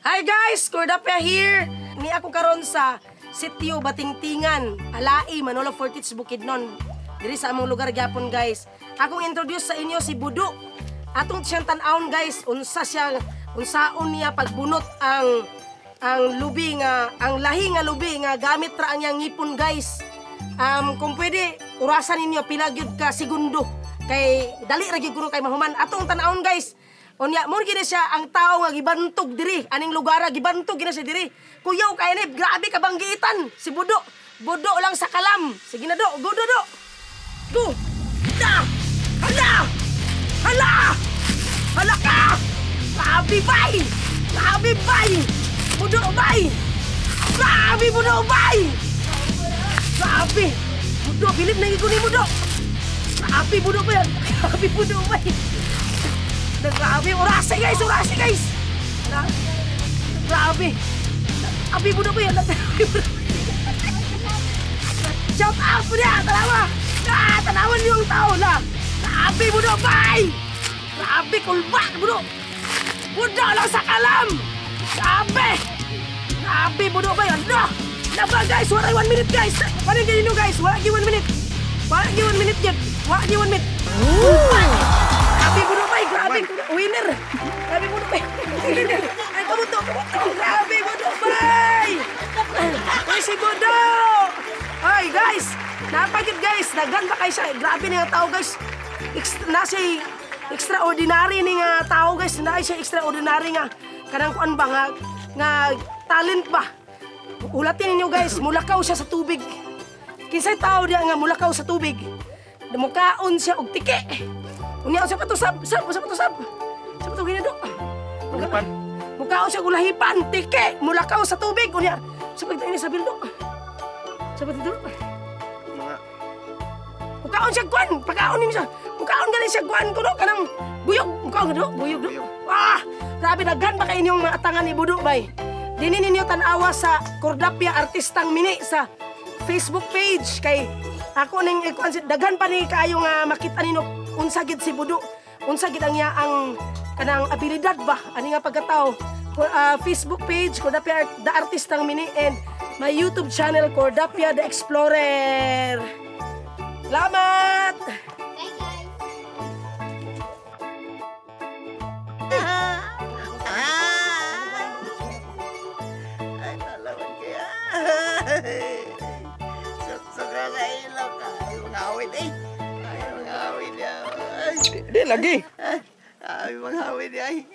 Hi guys, Cordapia here. Ni ako karon sa Sitio Batingtingan, Alai, Manolo Fortich, Bukidnon. Diri sa among lugar gyapon guys. Akong introduce sa inyo si Budo. Atong siyang tan-awon guys, unsaon niya pagbunot ang lubi nga, ang lahi nga lubi nga gamit ra ang iyang ngipon guys. Kung pwede, urasan ninyo pila gyud ka segundo. Kay dali ra gyud kuno kay mahuman. Atong tan-awon guys. Unya, mo gina siya ang tao nga gibantog diri, aning lugar gibantog gina siya diri. Kuyaw kay ni, grabe ka banggitan si Budo. Budo lang sa kalam. Sige na do, go do do. Go. Da! Hala! Hala! Hala ka! Grabe bay! Grabe bay! Budo bay! Grabe Budo bay! Grabe! Budo, bilib na giko ni Budo. Grabe Budo bay! Grabe Budo bay! Grabe, orase guys! Grabe! Grabe Budo bay! Shout out po niya! Tanawa! Tanawan niyo ang tao na! Grabe Budo bay! Grabe, kulba Budo! Budo lang sa kalam! Grabe! Grabe Budo bay! Ano? Laba guys! Wala 1 minute guys! Paano ganyan nyo guys? Wala 1 minute! Wala 1 minute yun! Wala 1 minute! Grabe Budo bay! Grabe! Winner! Grabe Budo bay! Winner! Ay, kabuto! Grabe Budo bay! Ay, si Budo! Ay, guys! Napagid guys! Naghan ba kayo siya? Grabe na nga tao guys! Nasa extraordinary ni nga tao guys! Nasa extraordinary nga kanang kuan ba nga talent ba? Ulatin ninyo guys! Mulakaw siya sa tubig! Kinsay tao diya nga mulakaw sa tubig? Mukaon siya og tike! Unya sa patusab! Sa pato ginado! Lahipan. Mukaon siya og lahipan! Tike! Mulakaw sa tubig! Unya sa pagdayon sa bildo! Sa patito! Mga Mukaon siya kuan! Pagkaon niyo siya! Mukaon galing siya kuan kuno kanang buyog! Mukaon gado! Buyog do! Ah! Grabe daghan ba kayo inyong mga atangan ni Budo bay? Dini ninyo tanawa sa Cordapia Artistang Mini sa Facebook page kay ako ning daghan pa ni kayo nga makita ninyo unsa gid si Budo. Unsa gid ang iya ang kanang abilidad ba ani nga pagkatao. Facebook page Cordapia The Artistang Mini and my YouTube channel Cordapia The Explorer. Salamat! ay talaman kaya. Sobrang sa ilaw ka. Ay, mga awit eh. Ay, mga awit yan. Di lagi. Ay, mga awit yan.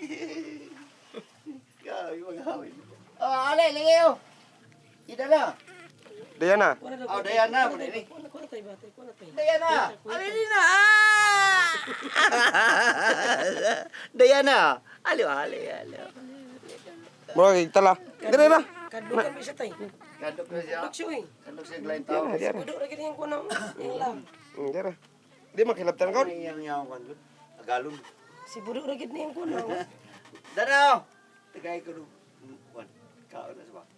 Ay, mga awit. Oh, alay, lingayo. Ida na. Diana. Oh, Diana. Diana. Alay din na. Diana. Aliw. Mura kay tala. Dire na. Kadto kami siya tay. Kandok na siya. Siya eh. Kandok siya glain tao. Diara. Budo ra gid yung kuno. Lang. Dire. Di makilabtan ko. Ano yung yaw kan? Agalon. Si Budo ra gid yung kuno. Danaw. Tagay ko no. Wan. Kao na sa ba?